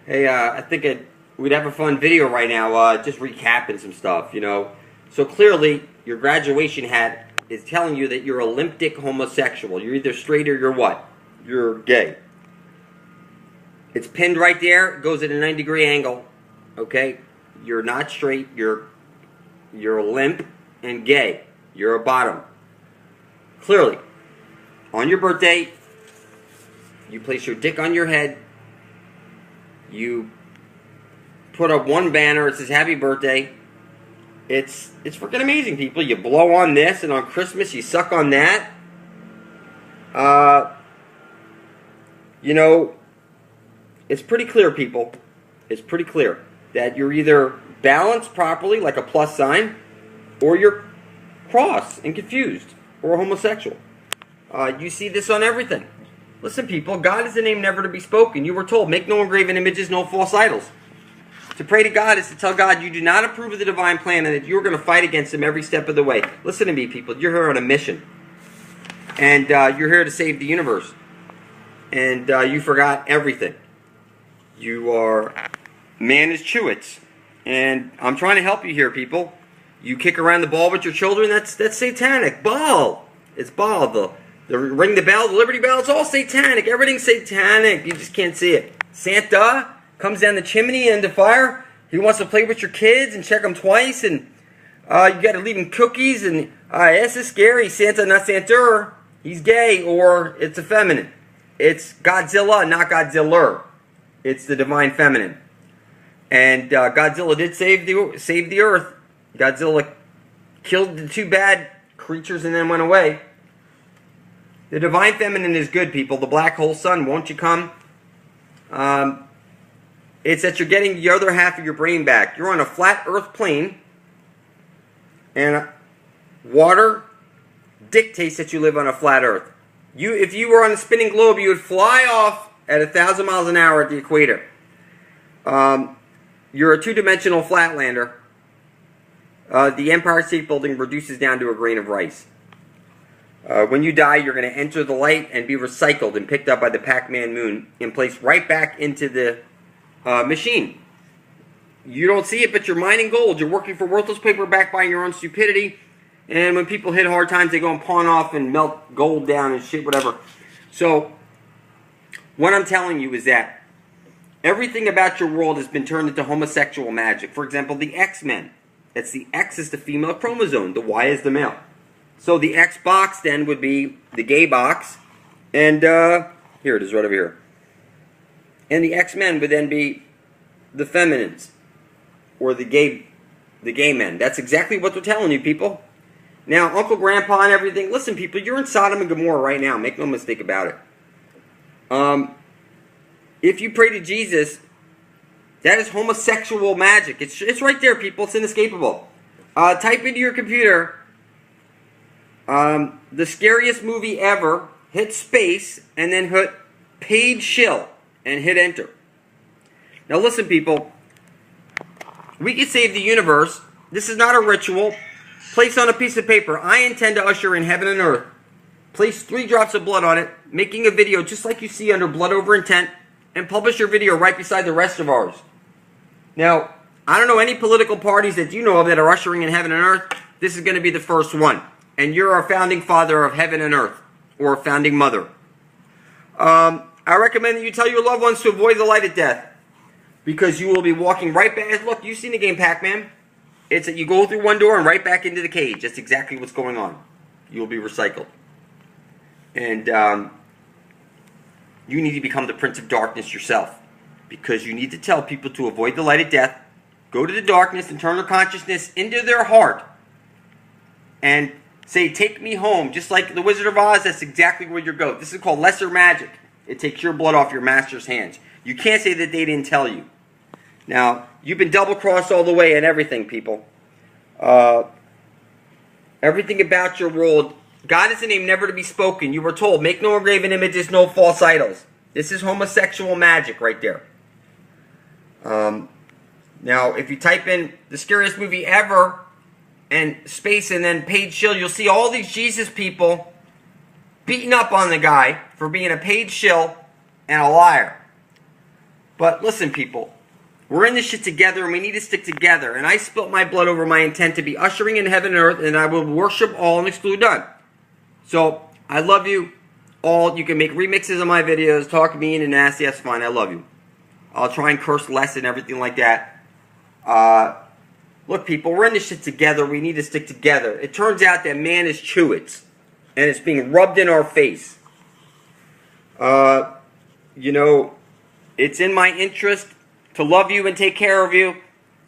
Hey, I think we'd have a fun video right now, just recapping some stuff, you know. So clearly, your graduation hat is telling you that you're a limptic homosexual. You're either straight or you're what? You're gay. It's pinned right there. It goes at a 90-degree angle. Okay? You're not straight. You're limp and gay. You're a bottom. Clearly, on your birthday, you place your dick on your head. You put up one banner. It says "Happy Birthday." It's freaking amazing, people. You blow on this, and on Christmas you suck on that. You know, it's pretty clear, people. It's pretty clear that you're either balanced properly, like a plus sign, or you're cross and confused, or homosexual. You see this on everything. Listen, people, God is a name never to be spoken. You were told, make no engraven images, no false idols. To pray to God is to tell God you do not approve of the divine plan and that you're going to fight against him every step of the way. Listen to me, people. You're here on a mission. And you're here to save the universe. And you forgot everything. You are man is Chewits. And I'm trying to help you here, people. You kick around the ball with your children, that's satanic. Ball. It's ball. The ring the bell, the Liberty Bell, it's all satanic. Everything's satanic. You just can't see it. Santa comes down the chimney and the fire. He wants to play with your kids and check them twice. And you got to leave him cookies. And this is scary. Santa, not Santa. He's gay or it's effeminate. It's Godzilla, not Godzilla. It's the divine feminine. And Godzilla did save the earth. Godzilla killed the two bad creatures and then went away. The divine feminine is good, people. The black hole sun, won't you come? It's that you're getting the other half of your brain back. You're on a flat earth plane, and water dictates that you live on a flat earth. If you were on a spinning globe, you would fly off at 1,000 miles an hour at the equator. You're a two-dimensional flatlander. The Empire State Building reduces down to a grain of rice. When you die, you're going to enter the light and be recycled and picked up by the Pac-Man moon and placed right back into the machine. You don't see it, but you're mining gold. You're working for worthless paper backed by your own stupidity. And when people hit hard times, they go and pawn off and melt gold down and shit, whatever. So, what I'm telling you is that everything about your world has been turned into homosexual magic. For example, the X-Men. That's the X is the female chromosome. The Y is the male. So the X box then would be the gay box. And here it is right over here. And the X-Men would then be the feminines. Or the gay men. That's exactly what they're telling you, people. Now, Uncle Grandpa and everything. Listen, people, you're in Sodom and Gomorrah right now. Make no mistake about it. If you pray to Jesus, that is homosexual magic. It's right there, people. It's inescapable. Type into your computer... the scariest movie ever, hit space, and then hit paid shill, and hit enter. Now listen, people, we can save the universe. This is not a ritual. Place on a piece of paper, I intend to usher in heaven and earth. Place 3 drops of blood on it, making a video just like you see under Blood Over Intent, and publish your video right beside the rest of ours. Now, I don't know any political parties that you know of that are ushering in heaven and earth. This is going to be the first one. And you're a founding father of heaven and earth, or a founding mother. I recommend that you tell your loved ones to avoid the light of death, because you will be walking right back. Look, you've seen the game Pac-Man. It's that you go through one door and right back into the cage. That's exactly what's going on. You will be recycled. And you need to become the Prince of Darkness yourself, because you need to tell people to avoid the light of death, go to the darkness and turn their consciousness into their heart, and say, take me home. Just like the Wizard of Oz, that's exactly where you go. This is called lesser magic. It takes your blood off your master's hands. You can't say that they didn't tell you. Now, you've been double-crossed all the way and everything, people. Everything about your world, God is a name never to be spoken. You were told, make no engraven images, no false idols. This is homosexual magic right there. Now, if you type in the scariest movie ever, and space and then paid shill, you'll see all these Jesus people beating up on the guy for being a paid shill and a liar. But listen, people, we're in this shit together, and we need to stick together. And I spilt my blood over my intent to be ushering in heaven and earth, and I will worship all and exclude none. So, I love you all. You can make remixes of my videos, talk mean and nasty, that's fine, I love you. I'll try and curse less and everything like that. Look, people, we're in this shit together. We need to stick together. It turns out that man is Chewits, and it's being rubbed in our face. You know, it's in my interest to love you and take care of you,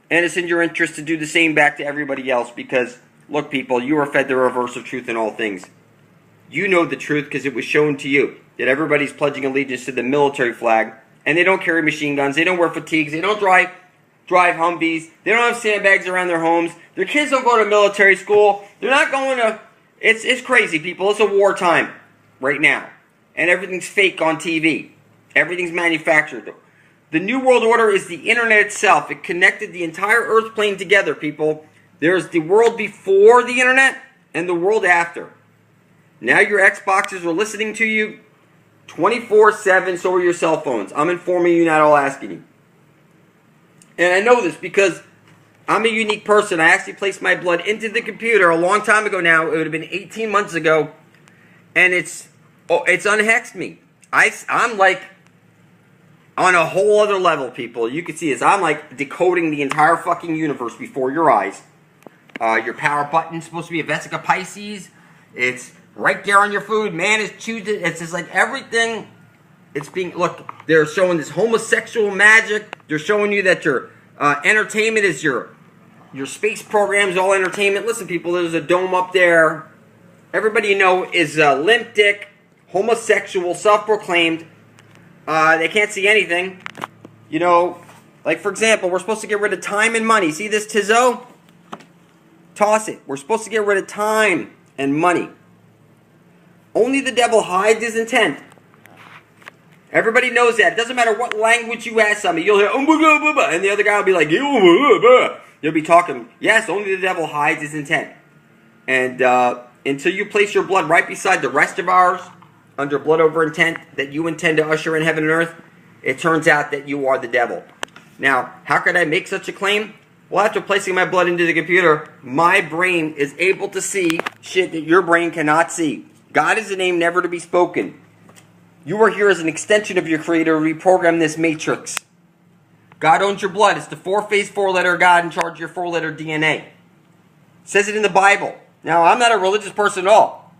and it's in your interest to do the same back to everybody else, because, look, people, you are fed the reverse of truth in all things. You know the truth because it was shown to you that everybody's pledging allegiance to the military flag, and they don't carry machine guns, they don't wear fatigues, they don't drive Humvees, they don't have sandbags around their homes, their kids don't go to military school, they're not going to... It's crazy, people. It's a wartime right now, and everything's fake on TV. Everything's manufactured. The New World Order is the internet itself. It connected the entire earth plane together, people. There's the world before the internet and the world after. Now your Xboxes are listening to you 24/7, so are your cell phones. I'm informing you, not all asking you. And I know this because I'm a unique person. I actually placed my blood into the computer a long time ago now. It would have been 18 months ago. And it's unhexed me. I'm like on a whole other level, people. You can see this. I'm like decoding the entire fucking universe before your eyes. Your power button's supposed to be a Vesica Pisces. It's right there on your food. Man is choosing. It's just like everything. It's being, look, they're showing this homosexual magic. They're showing you that your entertainment is your space program's all entertainment. Listen, people, there's a dome up there. Everybody you know is limp dick, homosexual, self-proclaimed. They can't see anything. You know, like, for example, we're supposed to get rid of time and money. See this Tizzo? Toss it. We're supposed to get rid of time and money. Only the devil hides his intent. Everybody knows that. It doesn't matter what language you ask somebody. You'll hear, and the other guy will be like, you'll be talking. Yes, only the devil hides his intent. And until you place your blood right beside the rest of ours, under blood over intent, that you intend to usher in heaven and earth, it turns out that you are the devil. Now, how could I make such a claim? Well, after placing my blood into the computer, my brain is able to see shit that your brain cannot see. God is a name never to be spoken. You are here as an extension of your Creator to reprogram this matrix. God owns your blood. It's the four-faced, four-letter God in charge of your four-letter DNA. It says it in the Bible. Now, I'm not a religious person at all.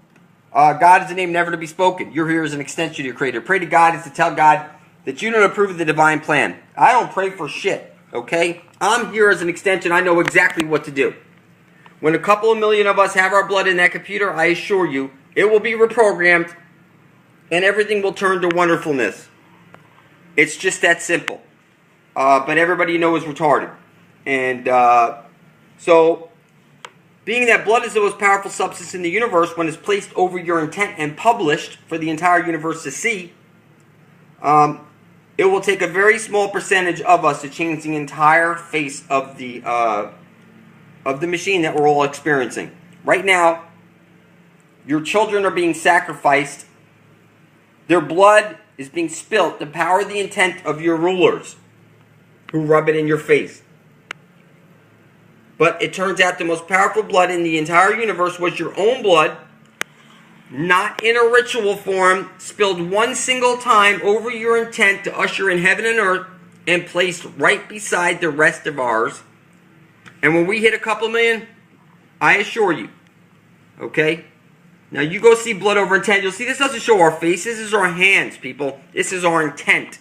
God is a name never to be spoken. You're here as an extension of your Creator. Pray to God is to tell God that you don't approve of the divine plan. I don't pray for shit, okay? I'm here as an extension. I know exactly what to do. When a couple of million of us have our blood in that computer, I assure you, it will be reprogrammed and everything will turn to wonderfulness. It's just that simple. But everybody you know is retarded. And so, being that blood is the most powerful substance in the universe, when it's placed over your intent and published for the entire universe to see, it will take a very small percentage of us to change the entire face of the machine that we're all experiencing. Right now, your children are being sacrificed. Their blood is being spilt to power the intent of your rulers, who rub it in your face. But it turns out the most powerful blood in the entire universe was your own blood, not in a ritual form, spilled one single time over your intent to usher in heaven and earth, and placed right beside the rest of ours. And when we hit a couple million, I assure you, okay? Now you go see blood over intent. You'll see this doesn't show our faces. This is our hands, people. This is our intent.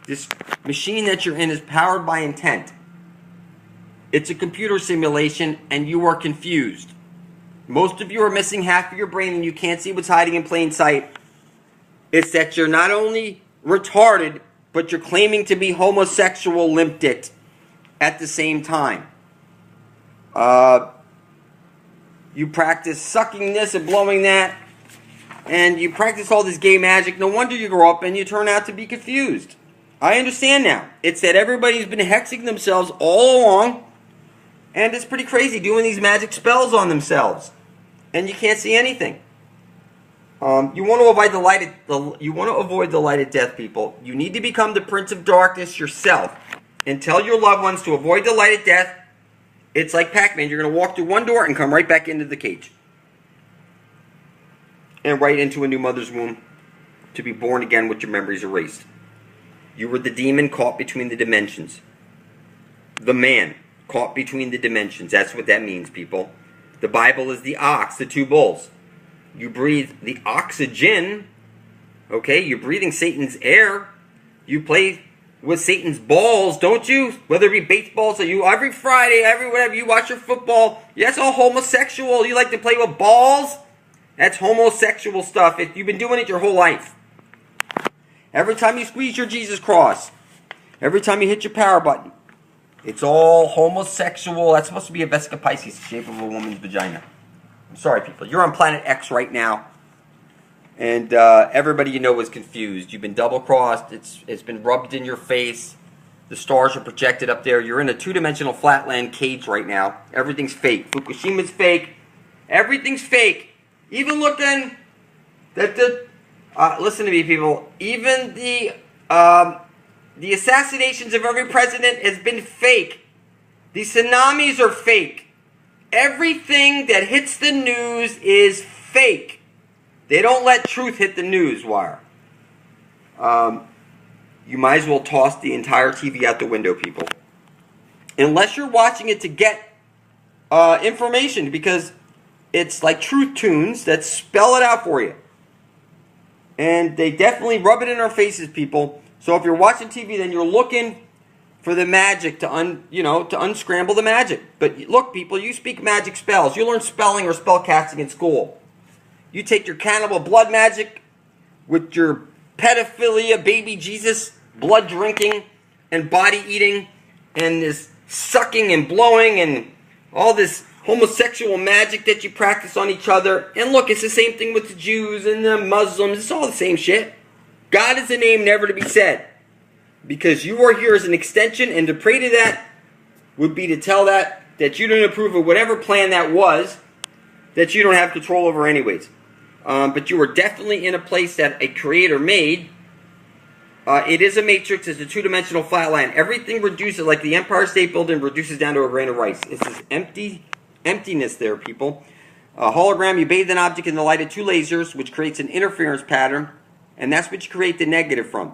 This machine that you're in is powered by intent. It's a computer simulation, and you are confused. Most of you are missing half of your brain, and you can't see what's hiding in plain sight. It's that you're not only retarded, but you're claiming to be homosexual limp dick at the same time. You practice sucking this and blowing that, and you practice all this gay magic. No wonder you grow up and you turn out to be confused. I understand now. It's that everybody's been hexing themselves all along, and it's pretty crazy doing these magic spells on themselves, and you can't see anything. You want to avoid the light of death, people. You need to become the prince of darkness yourself, and tell your loved ones to avoid the light of death. It's like Pac-Man. You're going to walk through one door and come right back into the cage, and right into a new mother's womb, to be born again with your memories erased. You were the demon caught between the dimensions. The man caught between the dimensions. That's what that means, people. The Bible is the ox, the two bulls. You breathe the oxygen. Okay, you're breathing Satan's air. You play with Satan's balls, don't you? Whether it be baseballs or you every Friday, every whatever, you watch your football. That's all homosexual. You like to play with balls? That's homosexual stuff. You've been doing it your whole life. Every time you squeeze your Jesus cross, every time you hit your power button, it's all homosexual. That's supposed to be a Vesica Pistis, the shape of a woman's vagina. I'm sorry, people. You're on planet X right now, and everybody you know is confused. You've been double-crossed. It's been rubbed in your face. The stars are projected up there. You're in a two-dimensional flatland cage right now. Everything's fake. Fukushima's fake. Everything's fake. Even looking that listen to me, people. Even the assassinations of every president has been fake. The tsunamis are fake. Everything that hits the news is fake. They don't let truth hit the news wire. You might as well toss the entire TV out the window, people. Unless you're watching it to get information, because it's like truth tunes that spell it out for you. And they definitely rub it in our faces, people. So if you're watching TV, then you're looking for the magic to unscramble the magic. But look, people, you speak magic spells. You learn spelling or spell casting in school. You take your cannibal blood magic with your pedophilia, baby Jesus, blood drinking and body eating and this sucking and blowing and all this homosexual magic that you practice on each other. And look, it's the same thing with the Jews and the Muslims. It's all the same shit. God is a name never to be said, because you are here as an extension, and to pray to that would be to tell that you don't approve of whatever plan that was, that you don't have control over anyways. But you are definitely in a place that a creator made. It is a matrix. It's a two-dimensional flat line. Everything reduces, like the Empire State Building reduces down to a grain of rice. It's this emptiness there, people. A hologram, you bathe an object in the light of two lasers, which creates an interference pattern, and that's what you create the negative from.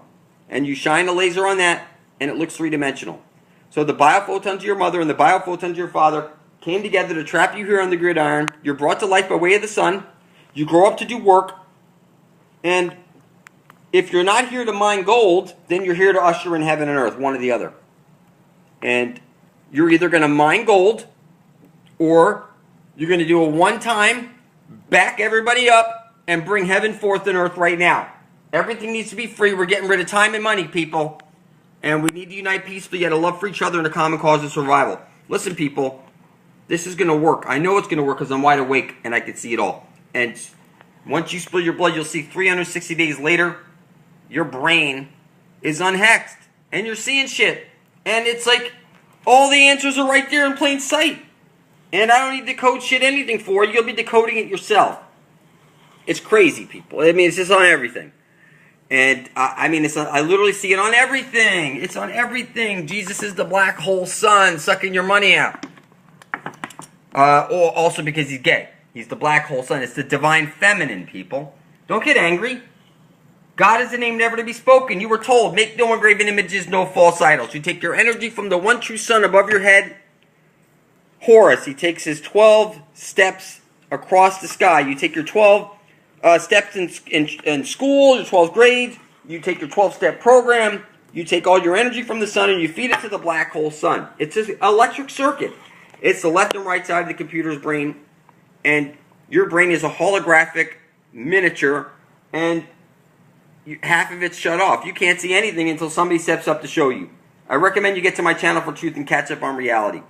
And you shine a laser on that, and it looks three-dimensional. So the biophotons of your mother and the biophotons of your father came together to trap you here on the gridiron. You're brought to life by way of the sun. You grow up to do work. And if you're not here to mine gold, then you're here to usher in heaven and earth, one or the other. And you're either going to mine gold, or you're going to do a one-time, back everybody up, and bring heaven forth and earth right now. Everything needs to be free. We're getting rid of time and money, people. And we need to unite peacefully, yet a love for each other and a common cause of survival. Listen, people, this is going to work. I know it's going to work because I'm wide awake and I can see it all. And once you spill your blood, you'll see 360 days later, your brain is unhexed. And you're seeing shit. And it's like, all the answers are right there in plain sight. And I don't need to decode shit anything for you. You'll be decoding it yourself. It's crazy, people. I mean, it's just on everything. And, I literally see it on everything. It's on everything. Jesus is the black hole sun sucking your money out. Or also because he's gay. He's the black hole sun. It's the divine feminine, people. Don't get angry. God is a name never to be spoken. You were told, make no engraven images, no false idols. You take your energy from the one true sun above your head. Horus, he takes his 12 steps across the sky. You take your 12 steps in school, your 12 grades. You take your 12-step program. You take all your energy from the sun and you feed it to the black hole sun. It's an electric circuit. It's the left and right side of the computer's brain. And your brain is a holographic miniature. And half of it's shut off. You can't see anything until somebody steps up to show you. I recommend you get to my channel for truth and catch up on reality.